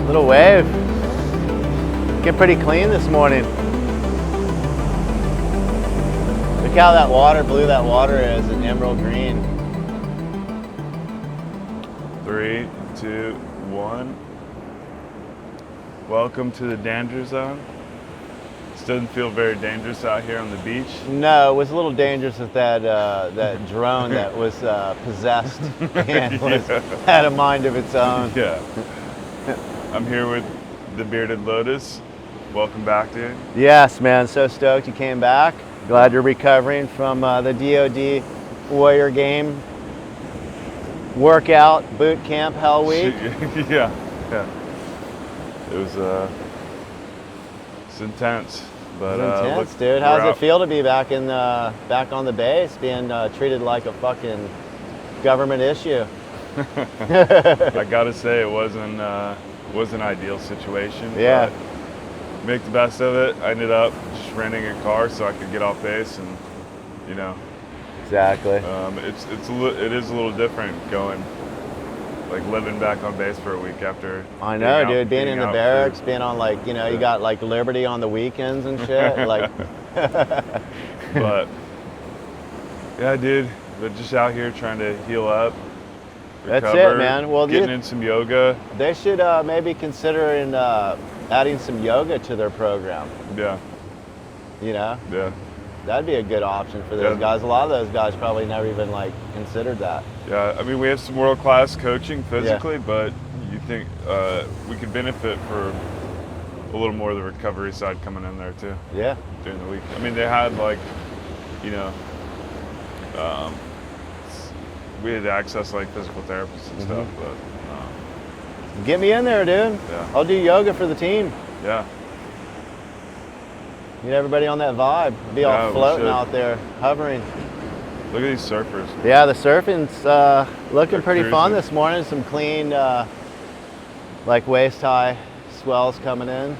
Little wave. Get pretty clean this morning. Look how that blue that water is, an emerald green. 3, 2, 1. Welcome to the Dangerzone. This doesn't feel very dangerous out here on the beach. No, it was a little dangerous with that that drone that was possessed and had a mind of its own. Yeah. I'm here with the bearded Lotus. Welcome back, dude. Yes, man. So stoked you came back. Glad you're recovering from the DoD Warrior Game workout boot camp hell week. Yeah. It was it's intense, but intense, dude. How's it feel to be back on the base, being treated like a fucking government issue? I gotta say, it wasn't an ideal situation. Yeah. But make the best of it. I ended up just renting a car so I could get off base, and Exactly. It is a little different going, like living back on base for a week after. I know, dude. Being in the barracks, being on you got like Liberty on the weekends and shit. Like. But yeah, dude. But just out here trying to heal up. Recover, that's it, man. Well, getting in some yoga. They should maybe consider adding some yoga to their program. Yeah. Yeah. That'd be a good option for those guys. A lot of those guys probably never even considered that. Yeah, I mean, we have some world-class coaching physically, but you think we could benefit for a little more of the recovery side coming in there too. Yeah. During the week. I mean, they had we had access physical therapists and stuff, but get me in there, dude. Yeah. I'll do yoga for the team. Yeah. Get everybody on that vibe. Be all floating out there, hovering. Look at these surfers. Yeah, the surfing's looking pretty cruising. fun this morning. Some clean, waist high swells coming in.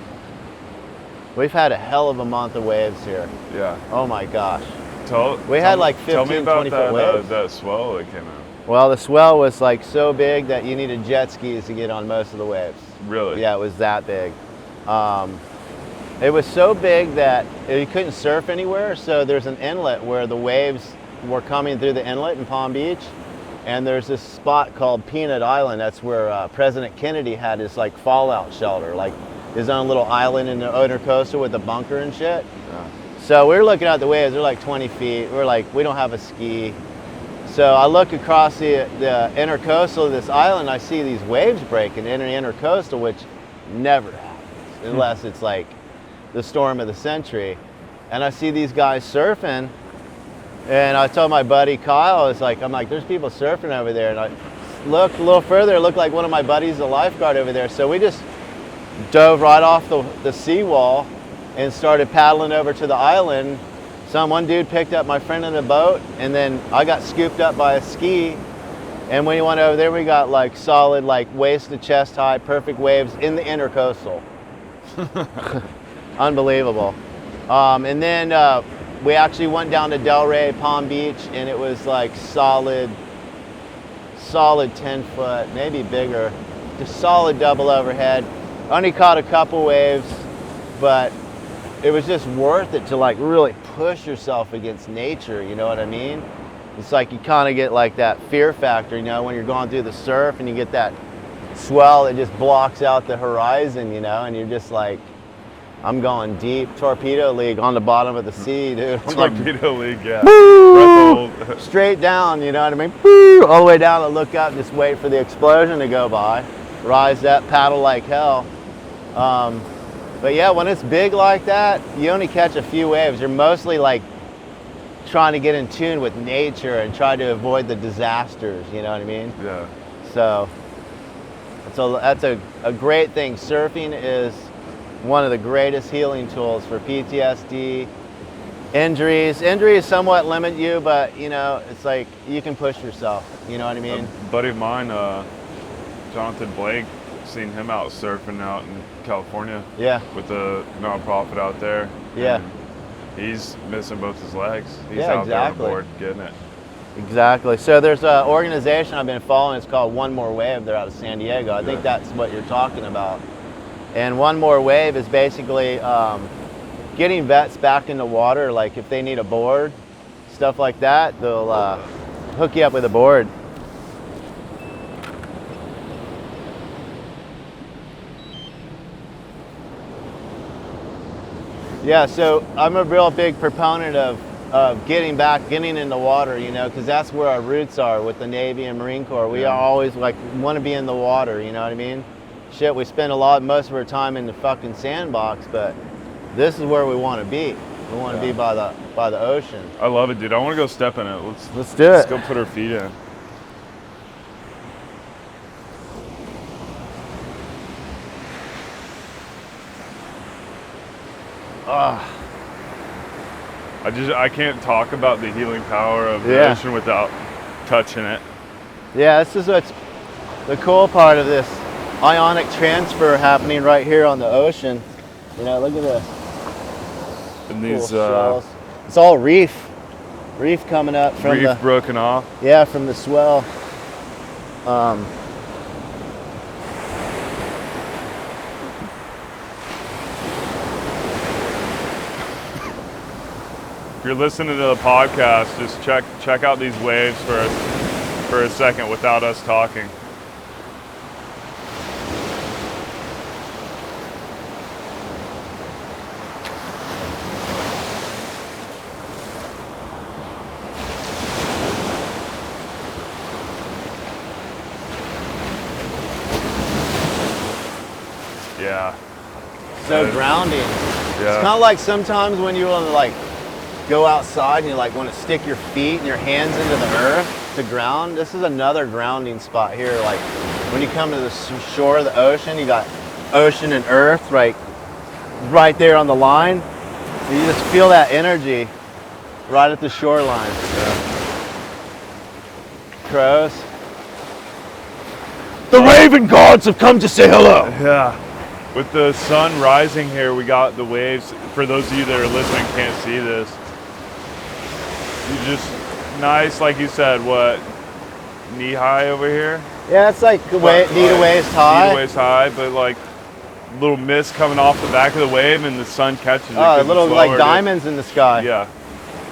We've had a hell of a month of waves here. Yeah. Oh my gosh. We had 15, 20 foot waves. That swell that came out. Well, the swell was so big that you needed jet skis to get on most of the waves. Really? Yeah, it was that big. It was so big that you couldn't surf anywhere, so there's an inlet where the waves were coming through the inlet in Palm Beach, and there's this spot called Peanut Island. That's where President Kennedy had his fallout shelter, his own little island in the intercoastal with a bunker and shit. Yeah. So we were looking at the waves, they're 20 feet. We're we don't have a ski. So I look across the intercoastal of this island, I see these waves breaking in the intercoastal, which never happens unless it's the storm of the century. And I see these guys surfing, and I told my buddy Kyle, I'm like, there's people surfing over there. And I looked a little further, it looked like one of my buddies, the lifeguard over there. So we just dove right off the seawall and started paddling over to the island. One dude picked up my friend in a boat, and then I got scooped up by a ski. And when he went over there, we got solid waist to chest high, perfect waves in the intercoastal. Unbelievable. And then we actually went down to Delray, Palm Beach, and it was solid 10 foot, maybe bigger, just solid double overhead. Only caught a couple waves, but it was just worth it to really push yourself against nature, you know what I mean? It's you kind of get that fear factor, when you're going through the surf and you get that swell that just blocks out the horizon, and you're just I'm going deep, torpedo league on the bottom of the sea, dude. Torpedo league, yeah. Straight down, you know what I mean? Woo! All the way down and look up, just wait for the explosion to go by. Rise up, paddle like hell. But yeah, when it's big like that, you only catch a few waves. You're mostly trying to get in tune with nature and try to avoid the disasters, you know what I mean? Yeah. So that's a great thing. Surfing is one of the greatest healing tools for PTSD, injuries. Injuries somewhat limit you, but it's you can push yourself, you know what I mean? A buddy of mine, Jonathan Blake, seen him out surfing out in California. Yeah. With a nonprofit out there. Yeah. He's missing both his legs. He's Yeah, out exactly. there on board getting it. Exactly. So there's an organization I've been following. It's called One More Wave. They're out of San Diego. I think that's what you're talking about. And one more wave is basically getting vets back in the water. Like if they need a board, stuff like that, they'll hook you up with a board. Yeah, so I'm a real big proponent of getting in the water, you know, because that's where our roots are with the Navy and Marine Corps. We are always like want to be in the water, you know what I mean? Shit, we spend most of our time in the fucking sandbox, but this is where we want to be. We want to be by the ocean. I love it, dude. I want to go step in it. Let's do it. Let's go put our feet in. I can't talk about the healing power of the ocean without touching it. Yeah, this is what's the cool part of this ionic transfer happening right here on the ocean. You know, look at this. And these shells. It's all reef coming up from reef broken off. Yeah, from the swell. If you're listening to the podcast, just check out these waves for a second without us talking. Yeah. So grounding. Yeah. It's kind of like sometimes when you want to like go outside and you like want to stick your feet and your hands into the earth to ground. This is another grounding spot here. Like when you come to the shore of the ocean, you got ocean and earth right there on the line. You just feel that energy right at the shoreline. Yeah. Crows. The raven gods have come to say hello. Yeah. With the sun rising here, we got the waves. For those of you that are listening can't see this. You just nice, like you said, what, knee high over here? Yeah, it's like knee to waist high. Knee to waist high, but like little mist coming off the back of the wave and the sun catches it. Oh, little like diamonds in the sky. Yeah.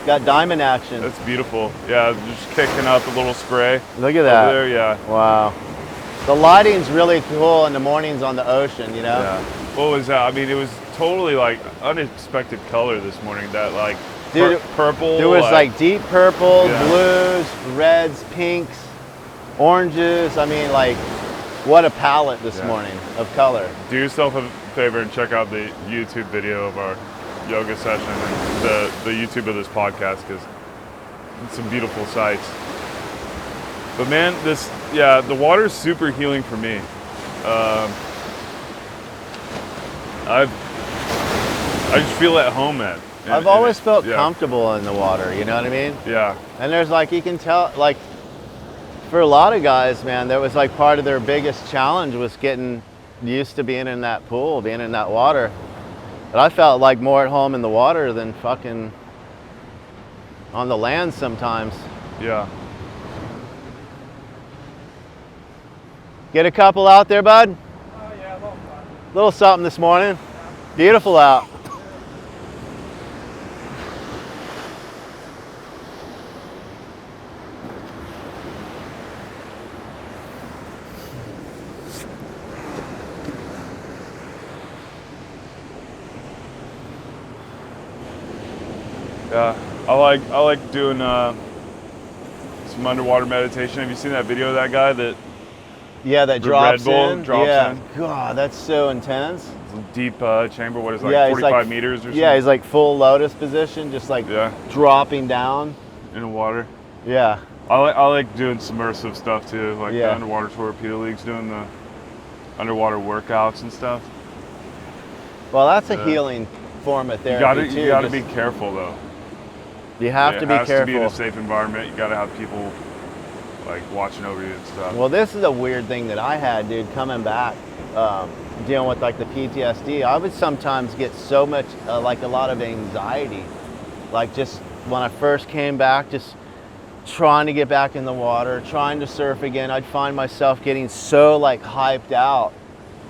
Got diamond action. That's beautiful. Yeah, just kicking up a little spray. Look at that. Over there, yeah. Wow. The lighting's really cool in the mornings on the ocean, you know? Yeah. What was that? I mean, it was totally like unexpected color this morning. That like dude, purple. There was like deep purple, yeah. blues, reds, pinks, oranges. I mean, like, what a palette this morning of color. Do yourself a favor and check out the YouTube video of our yoga session and the YouTube of this podcast, because it's some beautiful sights. But man, the water's super healing for me. I just feel at home at. I've always felt comfortable in the water, you know what I mean? Yeah. And there's like, you can tell, like, for a lot of guys, man, that was like part of their biggest challenge was getting used to being in that pool, being in that water. But I felt like more at home in the water than fucking on the land sometimes. Yeah. Get a couple out there, bud? Oh yeah, a little something this morning. Beautiful out. Yeah, I like doing some underwater meditation. Have you seen that video of that guy that? Yeah, that drops in. Drops in. God, that's so intense. It's a deep chamber. What is it, like 45 meters or something? Yeah, he's like full lotus position, just like dropping down in the water. Yeah. I like doing submersive stuff too, like the underwater torpedo leagues, doing the underwater workouts and stuff. Well, that's a healing form of therapy too. You gotta be careful though. You have to be careful. It has to be in a safe environment. You gotta have people like watching over you and stuff. Well, this is a weird thing that I had, dude, coming back, dealing with like the PTSD. I would sometimes get so much, like a lot of anxiety. Like just when I first came back, just trying to get back in the water, trying to surf again, I'd find myself getting so like hyped out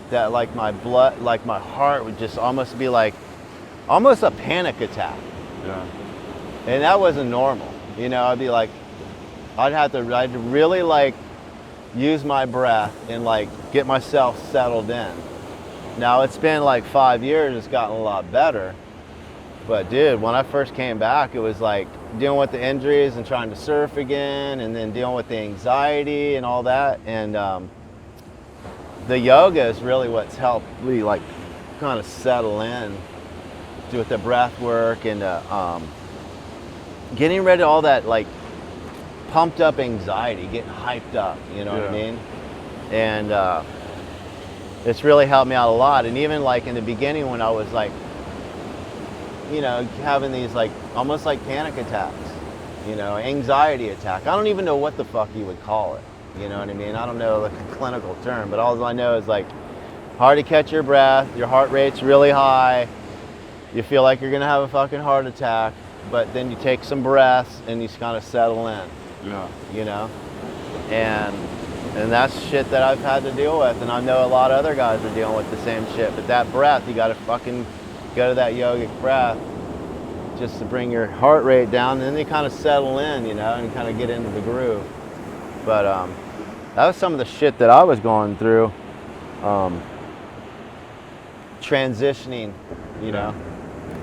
that like my blood, like my heart would just almost be like, almost a panic attack. Yeah. And that wasn't normal. You know, I'd be like, I'd really like use my breath and like get myself settled in. Now it's been like 5 years, it's gotten a lot better. But dude, when I first came back, it was like dealing with the injuries and trying to surf again, and then dealing with the anxiety and all that. And the yoga is really what's helped me like kind of settle in, with the breath work and getting rid of all that like pumped up anxiety, getting hyped up, you know what I mean? And it's really helped me out a lot. And even like in the beginning when I was like, you know, having these like almost like panic attacks, you know, anxiety attack. I don't even know what the fuck you would call it. You know what I mean? I don't know like a clinical term, but all I know is like hard to catch your breath, your heart rate's really high, you feel like you're gonna have a fucking heart attack, but then you take some breaths and you just kind of settle in. Yeah. You know? And that's shit that I've had to deal with, and I know a lot of other guys are dealing with the same shit, but that breath, you gotta fucking go to that yogic breath just to bring your heart rate down, and then you kind of settle in, you know, and kind of get into the groove. But that was some of the shit that I was going through, transitioning, you know,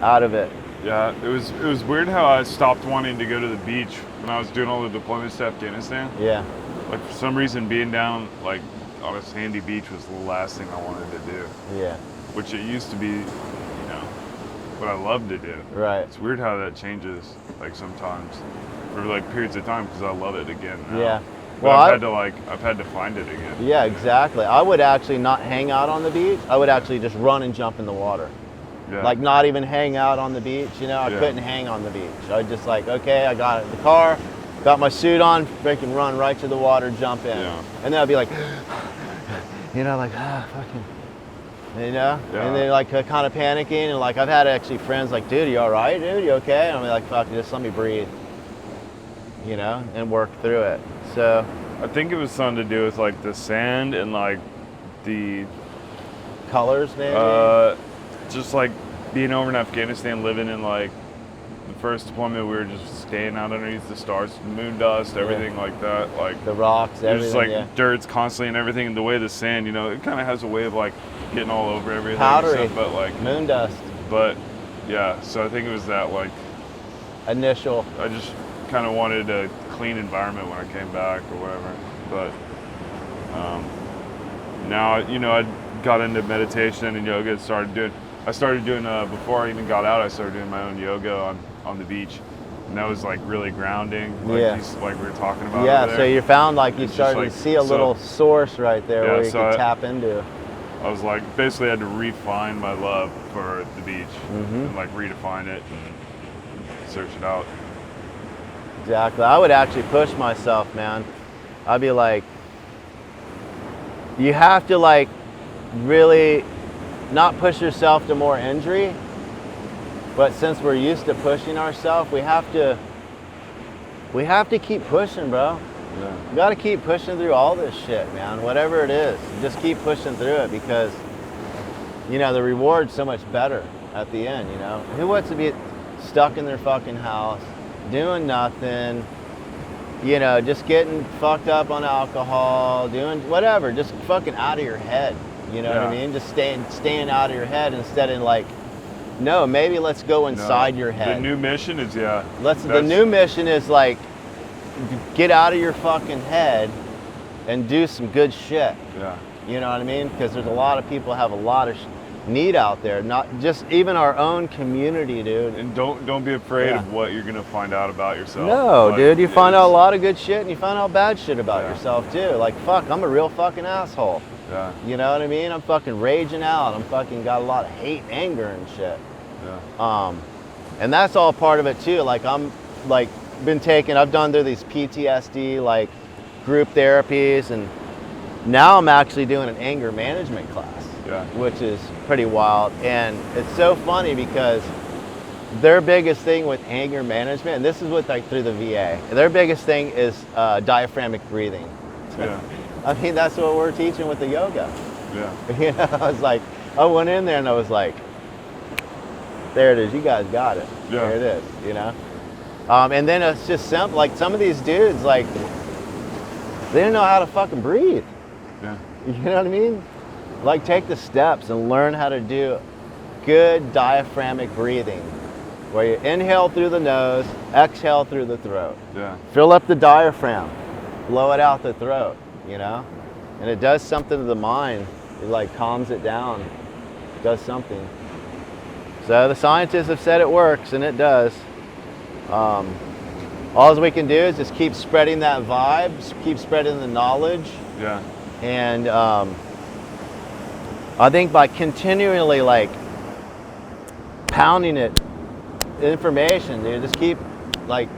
out of it. Yeah, it was weird how I stopped wanting to go to the beach when I was doing all the deployments to Afghanistan. Yeah. Like for some reason being down like on a sandy beach was the last thing I wanted to do. Yeah. Which it used to be, you know, what I loved to do. Right. It's weird how that changes like sometimes for like periods of time because I love it again now. Yeah. But Well, I've had to find it again. Yeah, exactly. I would actually not hang out on the beach. I would actually just run and jump in the water. Yeah. Like not even hang out on the beach, you know, I couldn't hang on the beach. I was just like, okay, I got the car, got my suit on, freaking run right to the water, jump in. Yeah. And then I'd be like, you know, like, fucking, you know? Yeah. And then like kind of panicking, and like I've had actually friends like, dude, you all right, dude? You okay? And I'm like, fuck, just let me breathe, you know, and work through it. So. I think it was something to do with like the sand and like the Colors maybe? Just like being over in Afghanistan, living in like the first deployment, we were just staying out underneath the stars, moon dust, everything like that. Like the rocks, everything. Just like dirt's constantly and everything. And the way the sand, you know, it kind of has a way of like getting all over everything. Powdery, and stuff, but like moon dust. But yeah, so I think it was that like initial. I just kind of wanted a clean environment when I came back or whatever. But now, you know, I got into meditation and yoga. I started doing before I even got out. I started doing my own yoga on the beach, and that was like really grounding. Like like we were talking about. Yeah. So you found like you it's started like, to see a little source right there where you so could tap into. I was like basically had to refine my love for the beach and like redefine it and search it out. Exactly. I would actually push myself, man. I'd be like, you have to like really not push yourself to more injury, but since we're used to pushing ourselves, we have to keep pushing, bro. Yeah. You gotta keep pushing through all this shit, man. Whatever it is, just keep pushing through it, because you know the reward's so much better at the end. You know, who wants to be stuck in their fucking house doing nothing, you know, just getting fucked up on alcohol, doing whatever, just fucking out of your head, you know what I mean? Just staying out of your head instead of like, no, maybe let's go inside your head. The new mission is, the new mission is like, get out of your fucking head and do some good shit. Yeah. You know what I mean? Because there's a lot of people have a lot of need out there, not just even our own community, dude. And don't be afraid of what you're gonna find out about yourself. No, like, dude, you find out a lot of good shit and you find out bad shit about yourself too. Like, fuck, I'm a real fucking asshole. Yeah. You know what I mean? I'm fucking raging out. I'm fucking got a lot of hate and anger and shit. Yeah. And that's all part of it too. Like I'm like I've done through these PTSD like group therapies, and now I'm actually doing an anger management class. Yeah. Which is pretty wild. And it's so funny because their biggest thing with anger management, and this is what like through the VA, their biggest thing is diaphragmatic breathing. Yeah. I mean, that's what we're teaching with the yoga. Yeah. You know, I was like, I went in there and I was like, there it is. You guys got it. Yeah. There it is. You know. And then it's just simple. Like some of these dudes, like they didn't know how to fucking breathe. Yeah. You know what I mean? Like take the steps and learn how to do good diaphragmatic breathing, where you inhale through the nose, exhale through the throat. Yeah. Fill up the diaphragm, blow it out the throat. You know, and it does something to the mind. It like calms it down. Does something. So the scientists have said it works, and it does. All we can do is just keep spreading that vibe, keep spreading the knowledge. Yeah. And I think by continually like pounding it, information, dude, just keep like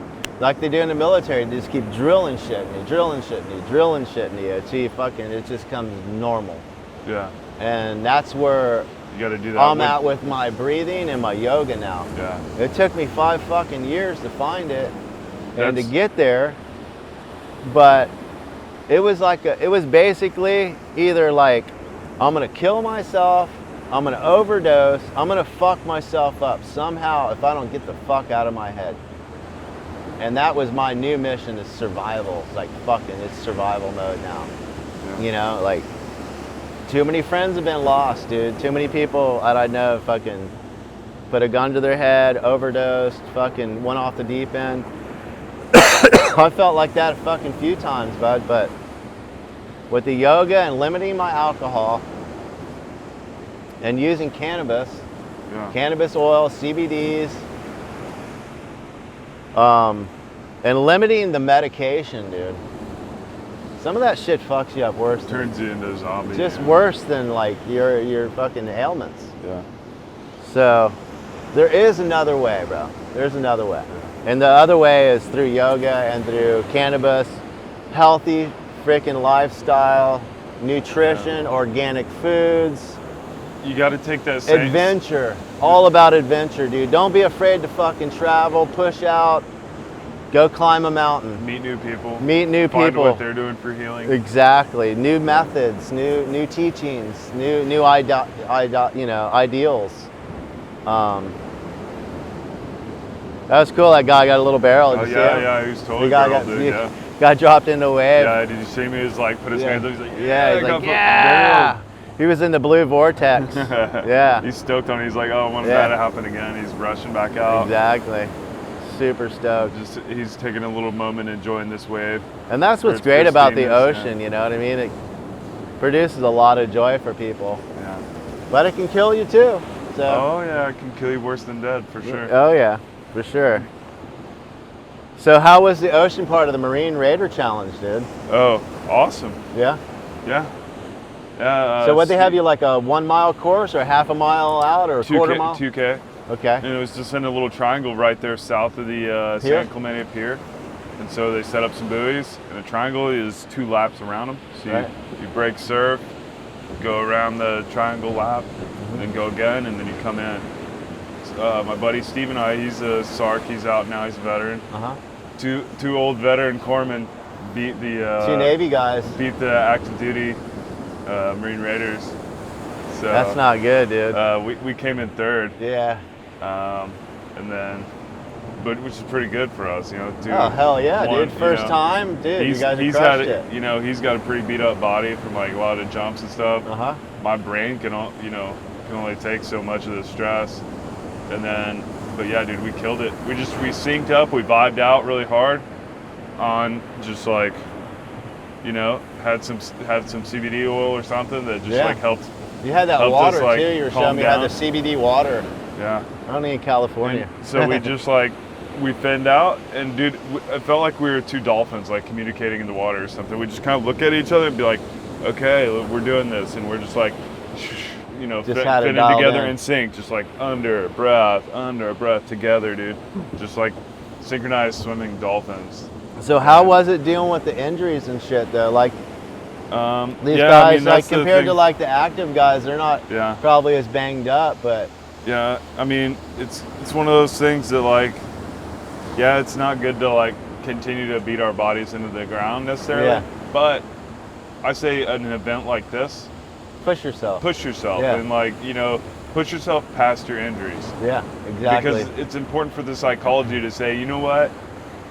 they do in the military, they just keep drilling shit in you, drilling shit in you, drilling shit in you until you fucking, it just comes normal. Yeah. And that's where You got to do that. I'm at with my breathing and my yoga now. Yeah. It took me 5 fucking years to find it and to That's- get there, but it was like it was basically either like I'm gonna kill myself, I'm gonna overdose, I'm gonna fuck myself up somehow if I don't get the fuck out of my head. And that was my new mission, is survival. It's like fucking, it's survival mode now. Yeah. You know, like too many friends have been lost, dude. Too many people that I know fucking put a gun to their head, overdosed, fucking went off the deep end. I felt like that a fucking few times, bud, but with the yoga and limiting my alcohol and using cannabis, Yeah. cannabis oil, CBDs, and limiting the medication, dude. Some of that shit fucks you up worse. Turns you into a zombie. Just man. worse than like your fucking ailments. Yeah. So there is another way, bro. There's another way. And the other way is through yoga and through cannabis, healthy freaking lifestyle, nutrition, organic foods, You got to take that same. adventure. All about adventure, dude. Don't be afraid to fucking travel, push out, go climb a mountain, Meet new people. meet new Find people. what they're doing for healing. Exactly. New methods, new teachings, new ideals. That was cool. That guy got a little barrel. Did Oh you see yeah, him? yeah. He was totally The guy barreled, got, dude. Yeah. got dropped into a wave. Yeah. Did you see me? He was like, put his Yeah. hands up. He's like, Yeah, he's I got like, fucking yeah. He was in the blue vortex. barreled. Yeah. He's stoked on it. He's like, oh, I want Yeah. that to happen again. He's rushing back out. Exactly. Super stoked. Just he's taking a little moment, enjoying this wave. And that's what's It's great about the pristineness, ocean, you know what I mean? It produces a lot of joy for people. Yeah. But it can kill you too. So. Oh yeah, it can kill you worse than dead for sure. Oh yeah, for sure. So how was the ocean part of the Marine Raider Challenge, dude? Oh, awesome. Yeah? Yeah. Yeah. So what they have you like a 1 mile course or half a mile out or a quarter mile? 2K. Okay. And it was just in a little triangle right there south of the Pier? San Clemente Pier. And so they set up some buoys, and a triangle is 2 laps around them. So Right. you break surf, go around the triangle lap, and then go again, and then you come in. My buddy Steve and I, he's a SARC, he's out now, he's a veteran. Uh-huh. Two old veteran corpsmen beat the 2 Navy guys. beat the active duty Marine Raiders. So That's not good, dude. we came in third, Yeah. and then, but which is pretty good for us, you know. Oh hell yeah, one, dude! First you know, time, dude. You guys have he's crushed had it. You know, he's got a pretty beat up body from like a lot of jumps and stuff. Uh-huh. My brain can only take so much of the stress, and then, but yeah, dude, we killed it. We synced up, we vibed out really hard on just like, you know, had some CBD oil or something that just like helped. You had that helped water us, like, too. You were calm showing me you had down. the CBD water. Yeah. Only in California. And so we just like, we finned out, and dude, it felt like we were 2 dolphins like communicating in the water or something. We just kind of look at each other and be like, okay, we're doing this, and we're just like, you know, Just had it finning dialed together in. in sync, just like under breath together, dude. Just like synchronized swimming dolphins. So how was it dealing with the injuries and shit though? Like these yeah, guys, I mean, like that's the compared to thing. like the active guys, they're not Yeah. probably as banged up, but Yeah, I mean, it's one of those things that like, yeah, it's not good to like continue to beat our bodies into the ground necessarily. Yeah. But I say an event like this, Push yourself. Push yourself, Yeah. and like, you know, push yourself past your injuries. Yeah, exactly. Because it's important for the psychology to say, you know what,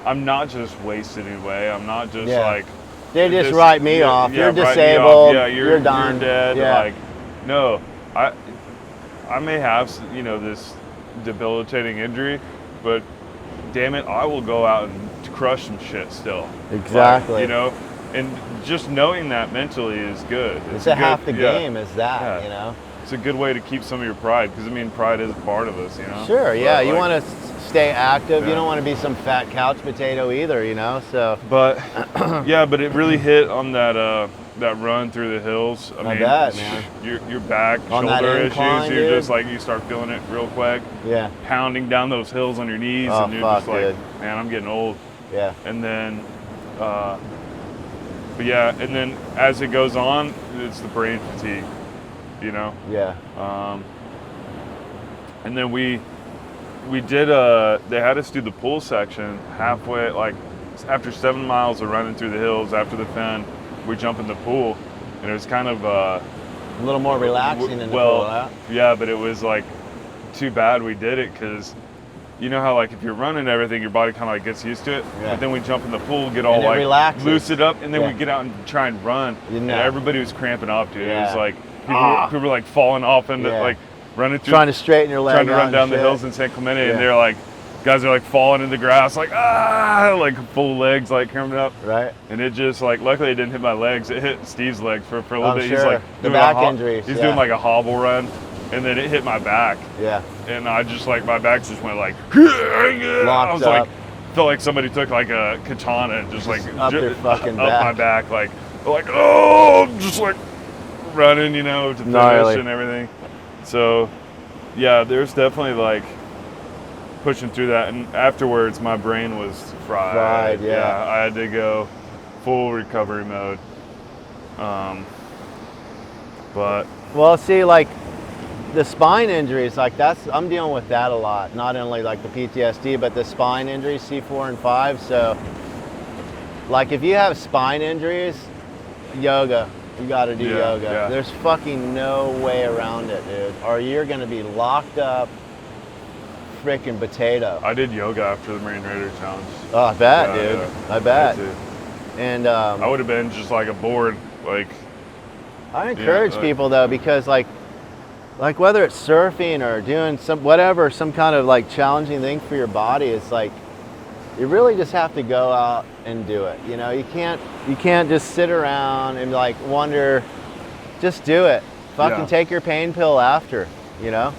I'm not just wasted away. I'm not just like. They just write me off. Yeah, You're disabled. Yeah, you're done. You're dead. Yeah. Like, no, I may have, you know, this debilitating injury, but damn it, I will go out and crush some shit still. Exactly. Like, you know, and just knowing that mentally is good. It's a good, half the game is that, you know. It's a good way to keep some of your pride, because I mean, pride is a part of us, you know. Sure, yeah. But, you like, want to stay active. Yeah. You don't want to be some fat couch potato either, you know. So. But yeah, but it really hit on that that run through the hills. I mean, bet, man. Your back, on shoulder incline, issues. You're dude. just like, you start feeling it real quick. Yeah. Pounding down those hills on your knees, and you're just like, man, I'm getting old. Yeah. And then, but yeah, and then as it goes on, it's the brain fatigue, you know. Yeah. And then we did they had us do the pool section halfway, like after 7 miles of running through the hills after the fen, we jump in the pool, and it was kind of a little more relaxing in the pool. Huh? Yeah, but it was like too bad we did it, because you know how like if you're running everything, your body kind of like gets used to it. Yeah. But then we jump in the pool, get all like relaxes. Loose it up, and then we get out and try and run. And everybody was cramping up, dude. Yeah. It was like people were like falling off into like running through, trying to straighten your leg, trying to run down the hills in San Clemente, and they're like, guys are like falling in the grass, like like full legs, like coming up. Right. And it just like, luckily it didn't hit my legs. It hit Steve's legs for a little bit. Sure. He's like the back injuries. He's doing like a hobble run, and then it hit my back. Yeah. And I just like, my back just went like, locked I was up. like, felt like somebody took like a katana and just like up your fucking up back. my back, like just like running, you know, to finish and everything. So yeah, there's definitely like pushing through that, and afterwards my brain was fried. Yeah, I had to go full recovery mode. But well, see, like the spine injuries, like I'm dealing with that a lot. Not only like the PTSD, but the spine injuries, C4 and 5. So like if you have spine injuries, yoga. You got to do yoga. Yeah. There's fucking no way around it, dude. Or you're going to be locked up freaking potato. I did yoga after the Marine Raider Challenge. Oh, I bet, dude. Yeah. I bet. And I would have been just like a board, like. I encourage people though, because like whether it's surfing or doing some kind of like challenging thing for your body, it's like you really just have to go out and do it. You know, you can't just sit around and like wonder. Just do it. Fucking take your pain pill after, you know?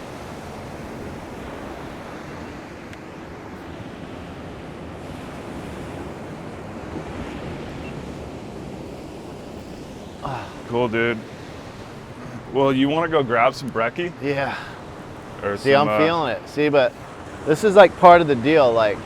Cool, dude. Well, you want to go grab some brekkie? Yeah. Or see, I'm feeling it. See, but this is like part of the deal. Like,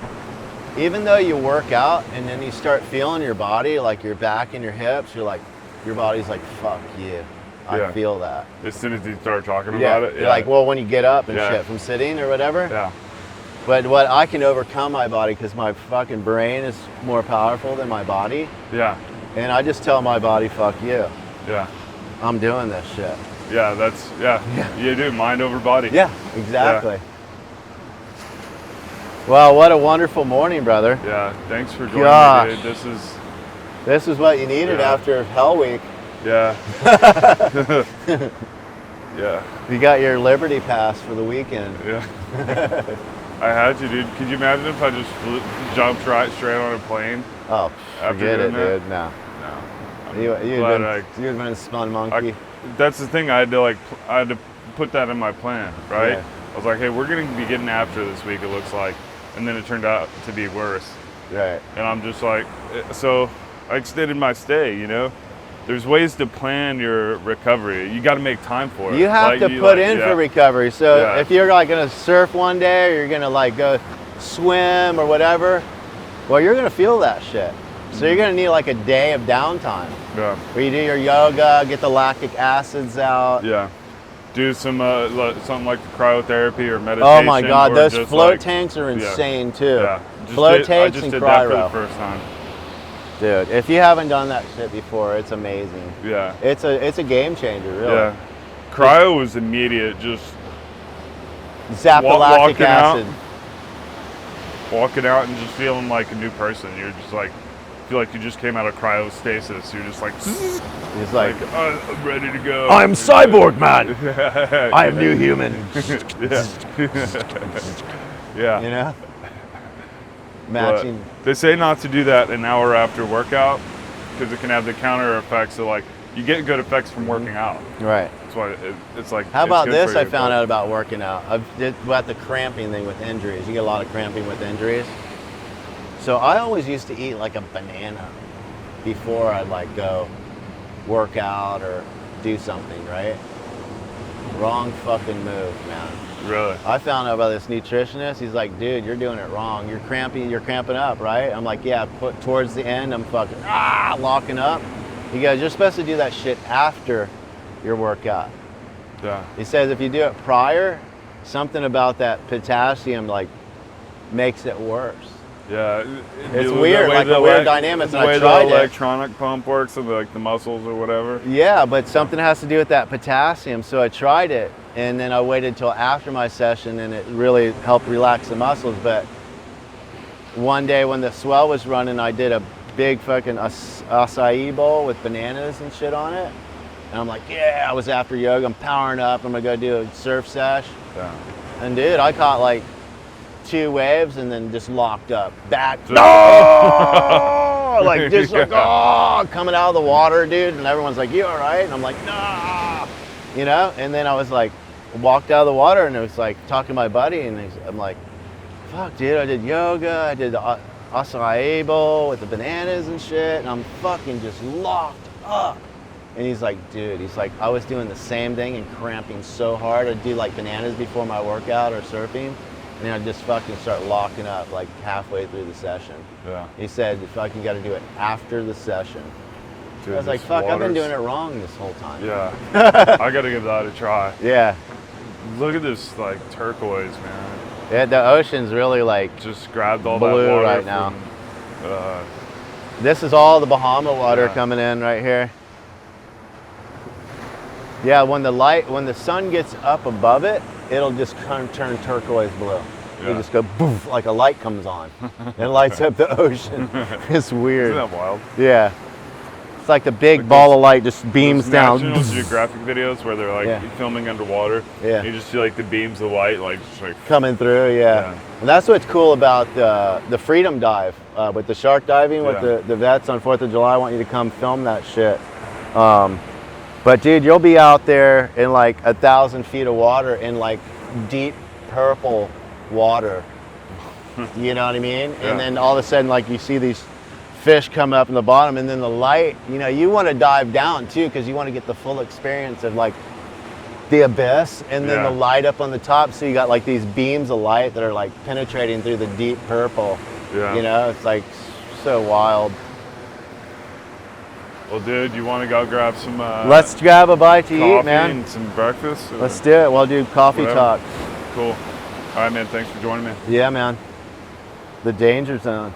even though you work out and then you start feeling your body, like your back and your hips, you're like, your body's like, fuck you. I feel that. As soon as you start talking about it? You're like, well, when you get up and shit from sitting or whatever. Yeah. But what I can overcome my body, because my fucking brain is more powerful than my body. Yeah. And I just tell my body, fuck you. Yeah. I'm doing this shit. Yeah, that's, you do, mind over body. Yeah, exactly. Yeah. Well, what a wonderful morning, brother. Yeah, thanks for joining me, dude. This is what you needed after Hell Week. Yeah. Yeah. You got your Liberty Pass for the weekend. Yeah. I had to, dude. Could you imagine if I just jumped straight on a plane? Oh, forget it, dude. No. You'd have been a spun monkey. That's the thing. I had to put that in my plan, right? Yeah. I was like, hey, we're going to be getting after this week, it looks like. And then it turned out to be worse. Right. And I'm just like, so I extended my stay, you know? There's ways to plan your recovery. You got to make time for it. You have to put in for recovery. So if you're like going to surf one day, or you're going to like go swim or whatever, well, you're going to feel that shit. So you're going to need like a day of downtime. Yeah. Where you do your yoga, get the lactic acids out. Yeah. Do some something like cryotherapy or meditation. Oh my God, those float tanks are insane too. Yeah. Float tanks and and cryo. I just did that for the first time. Dude, if you haven't done that shit before, it's amazing. Yeah. It's a game changer, really. Yeah. Cryo was immediate, just Zap the lactic acid. Walking out and just feeling like a new person. You're just like, feel like you just came out of cryostasis. You're just like, He's like, I'm ready to go. I'm cyborg, man. I am new human. Yeah. You know? But Matching. they say not to do that an hour after workout because it can have the counter effects of like, you get good effects from working out. Right. That's why it's like. How about it's good this? for I you, found but- out about working out. About the cramping thing with injuries. You get a lot of cramping with injuries. So I always used to eat like a banana before I'd like go work out or do something, right? Wrong fucking move, man. Really? I found out about this nutritionist. He's like, dude, you're doing it wrong. You're cramping up, right? I'm like, yeah, towards the end, I'm fucking locking up. He goes, you're supposed to do that shit after your workout. Yeah. He says if you do it prior, something about that potassium like makes it worse. Yeah. It's weird, like a weird dynamic. The And way I the tried it. electronic pump works, and like the muscles or whatever. Yeah, but something has to do with that potassium. So I tried it, and then I waited till after my session, and it really helped relax the muscles. But one day when the swell was running, I did a big fucking acai bowl with bananas and shit on it. And I'm like, yeah, I was after yoga. I'm powering up. I'm gonna go do a surf sesh. Yeah. And dude, I caught like 2 waves and then just locked up. Back. Just- No! Like just like, Yeah. oh, coming out of the water, dude. And everyone's like, you all right? And I'm like, nah. You know? And then I was like, walked out of the water and it was like talking to my buddy and I'm like, fuck, dude, I did yoga. I did the acai bowl with the bananas and shit. And I'm fucking just locked up. And he's like, dude, he's like, I was doing the same thing and cramping so hard. I'd do like bananas before my workout or surfing. And then I'd just fucking start locking up like halfway through the session. Yeah. He said, you fucking got to do it after the session. Dude, I was like, this fuck, I've been water's- doing it wrong this whole time. Yeah. I gotta give that a try. Yeah. Look at this like turquoise, man. Yeah, the ocean's really like, Just grabbed all Blue that water right now. from, this is all the Bahama water Yeah. coming in right here. Yeah, when the sun gets up above it, it'll just turn turquoise blue. Yeah. It'll just go boof, like a light comes on and lights up the ocean. It's weird. Isn't that wild? Yeah. It's like the big Like ball of light just beams Those down. National Geographic videos where they're like Yeah. filming underwater. Yeah. You just see like the beams of light, like just like. Coming through, yeah. Yeah. And that's what's cool about the Freedom Dive with the shark diving with Yeah. the vets on 4th of July. I want you to come film that shit. But dude, you'll be out there in like 1,000 feet of water in like deep purple water. You know what I mean? Yeah. And then all of a sudden, like you see these fish come up in the bottom, and then the light. You know, you want to dive down too because you want to get the full experience of like the abyss, and then Yeah. the light up on the top. So you got like these beams of light that are like penetrating through the deep purple. Yeah. You know, it's like so wild. Well, dude, you want to go grab some? Let's grab a bite to coffee eat, man. and some breakfast. Or Let's do it. We'll do coffee whatever. talk. Cool. All right, man. Thanks for joining me. Yeah, man. The Danger Zone.